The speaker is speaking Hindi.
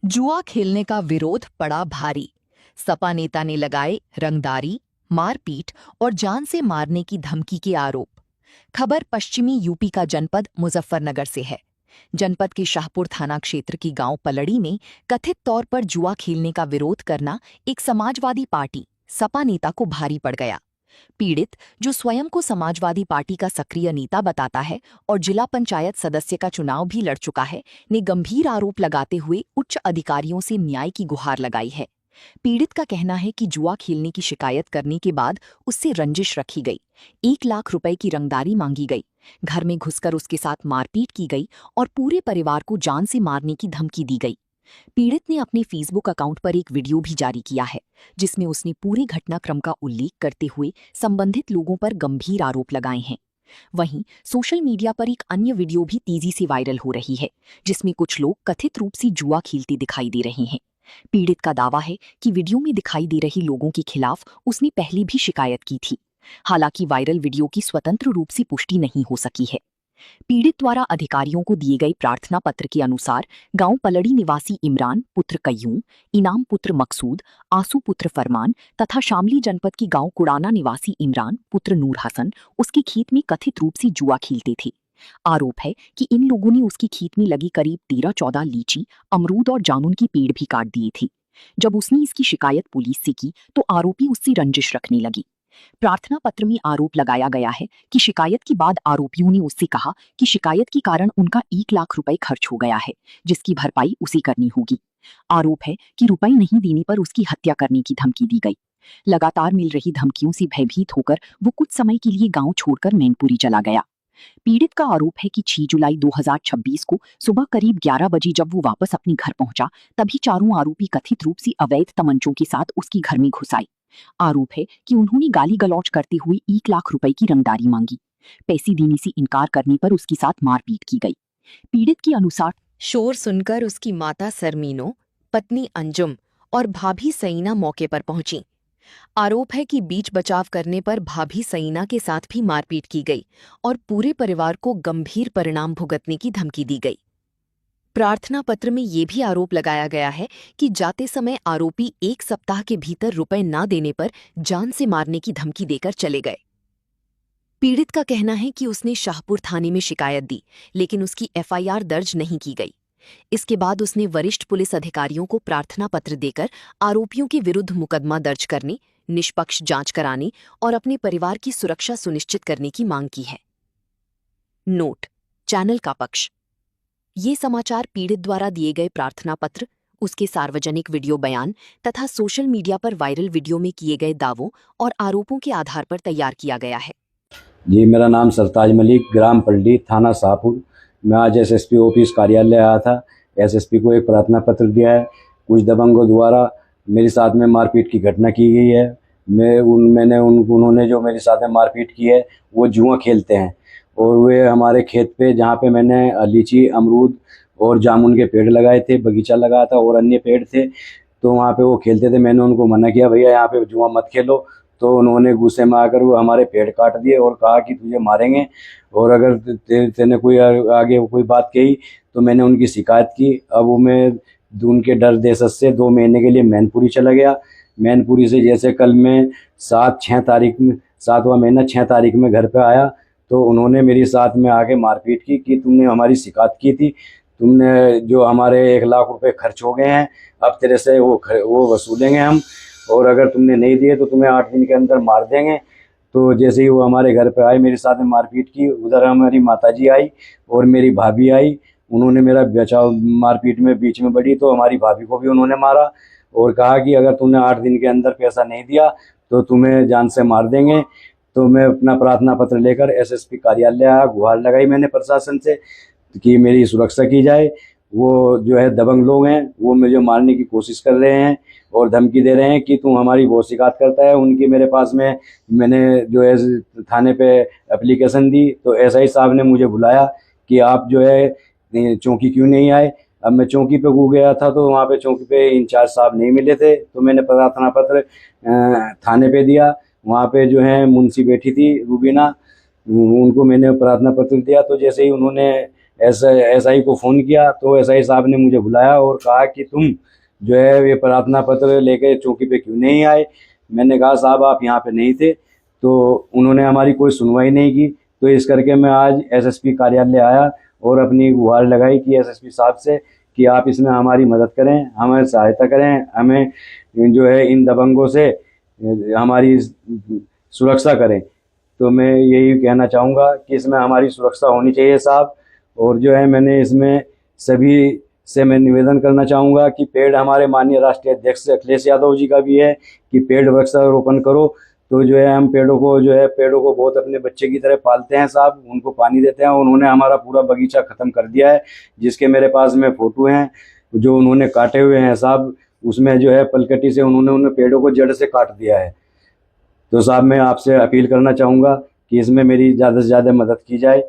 जुआ खेलने का विरोध पड़ा भारी। सपा नेता ने लगाए रंगदारी, मारपीट और जान से मारने की धमकी के आरोप। खबर पश्चिमी यूपी का जनपद मुजफ्फरनगर से है। जनपद के शाहपुर थाना क्षेत्र की गांव पलड़ी में कथित तौर पर जुआ खेलने का विरोध करना एक समाजवादी पार्टी सपा नेता को भारी पड़ गया। पीड़ित, जो स्वयं को समाजवादी पार्टी का सक्रिय नेता बताता है और जिला पंचायत सदस्य का चुनाव भी लड़ चुका है, ने गंभीर आरोप लगाते हुए उच्च अधिकारियों से न्याय की गुहार लगाई है। पीड़ित का कहना है कि जुआ खेलने की शिकायत करने के बाद उससे रंजिश रखी गई, 1 लाख रुपए की रंगदारी मांगी गई, घर में घुसकर उसके साथ मारपीट की गई और पूरे परिवार को जान से मारने की धमकी दी गई। पीड़ित ने अपने फेसबुक अकाउंट पर एक वीडियो भी जारी किया है, जिसमें उसने पूरे घटनाक्रम का उल्लेख करते हुए संबंधित लोगों पर गंभीर आरोप लगाए हैं। वहीं सोशल मीडिया पर एक अन्य वीडियो भी तेजी से वायरल हो रही है, जिसमें कुछ लोग कथित रूप से जुआ खेलते दिखाई दे रहे हैं। पीड़ित का दावा है कि वीडियो में दिखाई दे रहे लोगों के खिलाफ उसने पहले भी शिकायत की थी। हालांकि वायरल वीडियो की स्वतंत्र रूप से पुष्टि नहीं हो सकी है। पीड़ित द्वारा अधिकारियों को दिए गए प्रार्थना पत्र के अनुसार गांव पलड़ी निवासी इमरान पुत्र कय्यूम, इनाम पुत्र मकसूद, आंसू पुत्र फरमान तथा शामली जनपद की गांव कुड़ाना निवासी इमरान पुत्र नूर हसन उसके खेत में कथित रूप से जुआ खेलते थे। आरोप है कि इन लोगों ने उसकी खेत में लगी करीब 13-14 लीची, अमरूद और जामुन के पेड़ भी काट दिए थे। जब उसने इसकी शिकायत पुलिस से की तो आरोपी उससे रंजिश रखने लगी। प्रार्थना पत्र में आरोप लगाया गया है कि शिकायत के बाद आरोपियों ने उससे कहा कि शिकायत के कारण उनका 1 लाख रुपए खर्च हो गया है, जिसकी भरपाई उसे करनी होगी। आरोप है कि रुपए नहीं देने पर उसकी हत्या करने की धमकी दी गई। लगातार मिल रही धमकियों से भयभीत होकर वो कुछ समय के लिए गांव छोड़कर मैनपुरी चला गया। पीड़ित का आरोप है कि 6 जुलाई 2026 को सुबह करीब 11 बजे जब वो वापस अपने घर पहुंचा, तभी चारों आरोपी कथित रूप से अवैध तमंचों के साथ उसके घर में घुस आए। आरोप है कि उन्होंने गाली गलौज करते हुए 1 लाख रुपए की रंगदारी मांगी। पैसे देने से इनकार करने पर उसके साथ मारपीट की गई। पीड़ित के अनुसार शोर सुनकर उसकी माता सरमीनो, पत्नी अंजुम और भाभी सईना मौके पर पहुंची। आरोप है कि बीच बचाव करने पर भाभी सईना के साथ भी मारपीट की गई और पूरे परिवार को गंभीर परिणाम भुगतने की धमकी दी गई। प्रार्थना पत्र में यह भी आरोप लगाया गया है कि जाते समय आरोपी 1 सप्ताह के भीतर रुपए ना देने पर जान से मारने की धमकी देकर चले गए। पीड़ित का कहना है कि उसने शाहपुर थाने में शिकायत दी, लेकिन उसकी एफआईआर दर्ज नहीं की गई। इसके बाद उसने वरिष्ठ पुलिस अधिकारियों को प्रार्थना पत्र देकर आरोपियों के विरुद्ध मुकदमा दर्ज करने, निष्पक्ष जांच कराने और अपने परिवार की सुरक्षा सुनिश्चित करने की मांग की है। नोट: चैनल का पक्ष। ये समाचार पीड़ित द्वारा दिए गए प्रार्थना पत्र, उसके सार्वजनिक वीडियो बयान तथा सोशल मीडिया पर वायरल वीडियो में किए गए दावों और आरोपों के आधार पर तैयार किया गया है। जी, मेरा नाम सरताज मलिक, ग्राम पलड़ी, थाना शाहपुर। मैं आज एसएसपी ऑफिस कार्यालय आया था। एसएसपी को एक प्रार्थना पत्र दिया है। कुछ दबंगों द्वारा मेरे साथ में मारपीट की घटना की गई है। उन्होंने जो मेरे साथ में मारपीट की है वो जुआ खेलते हैं और वे हमारे खेत पे, जहाँ पे मैंने लीची, अमरूद और जामुन के पेड़ लगाए थे, बगीचा लगाया था और अन्य पेड़ थे, तो वहाँ पे वो खेलते थे। मैंने उनको मना किया, भैया यहाँ पे जुआ मत खेलो। तो उन्होंने गुस्से में आकर वो हमारे पेड़ काट दिए और कहा कि तुझे मारेंगे, और अगर तेने कोई आगे कोई बात कही तो मैंने उनकी शिकायत की। अब वो मैं उनके डर देशत से 2 महीने के लिए मैनपुरी चला गया। मैनपुरी से जैसे कल मैं 7वां महीना 6 तारीख में घर पे आया तो उन्होंने मेरे साथ में आके मारपीट की कि तुमने हमारी शिकायत की थी, तुमने जो हमारे 1 लाख रुपए खर्च हो गए हैं, अब तेरे से वो वसूलेंगे हम, और अगर तुमने नहीं दिए तो तुम्हें 8 दिन के अंदर मार देंगे। तो जैसे ही वो हमारे घर पे आए, मेरे साथ में मारपीट की। उधर हमारी माताजी आई और मेरी भाभी आई। उन्होंने मेरा बचाव, मारपीट में बीच में बढ़ी तो हमारी भाभी को भी उन्होंने मारा और कहा कि अगर तूने 8 दिन के अंदर पैसा नहीं दिया तो तुम्हें जान से मार देंगे। तो मैं अपना प्रार्थना पत्र लेकर एसएसपी कार्यालय आया। गुहार लगाई मैंने प्रशासन से कि मेरी सुरक्षा की जाए। वो जो है दबंग लोग हैं, वो मुझे मारने की कोशिश कर रहे हैं और धमकी दे रहे हैं कि तू हमारी बहुत शिकायत करता है। उनकी मेरे पास में, मैंने जो है थाने पे एप्लीकेशन दी तो एसआई साहब ने मुझे बुलाया कि आप जो है चौकी क्यों नहीं आए। अब मैं चौकी पे गया था तो वहाँ पे चौकी पे इंचार्ज साहब नहीं मिले थे, तो मैंने प्रार्थना पत्र थाने पे दिया। वहाँ पे जो है मुंशी बैठी थी रूबीना, उनको मैंने प्रार्थना पत्र दिया। तो जैसे ही उन्होंने एसआई को फ़ोन किया तो एसआई साहब ने मुझे बुलाया और कहा कि तुम जो है ये प्रार्थना पत्र लेके चौकी पे क्यों नहीं आए। मैंने कहा साहब आप यहाँ पे नहीं थे, तो उन्होंने हमारी कोई सुनवाई नहीं की। तो इस करके मैं आज एसएसपी कार्यालय आया और अपनी गुहार लगाई कि एसएसपी साहब से कि आप इसमें हमारी मदद करें, हमें सहायता करें, हमें जो है इन दबंगों से हमारी सुरक्षा करें। तो मैं यही कहना चाहूँगा कि इसमें हमारी सुरक्षा होनी चाहिए साहब। और जो है मैंने इसमें सभी से मैं निवेदन करना चाहूँगा कि पेड़ हमारे माननीय राष्ट्रीय अध्यक्ष अखिलेश यादव जी का भी है कि पेड़ वृक्षारोपण करो। तो जो है हम पेड़ों को बहुत अपने बच्चे की तरह पालते हैं साहब, उनको पानी देते हैं। उन्होंने हमारा पूरा बगीचा ख़त्म कर दिया है, जिसके मेरे पास में फ़ोटो हैं जो उन्होंने काटे हुए हैं साहब। उसमें जो है पलकटी से उन्होंने पेड़ों को जड़ से काट दिया है। तो साहब मैं आपसे अपील करना चाहूँगा कि इसमें मेरी ज़्यादा से ज़्यादा मदद की जाए।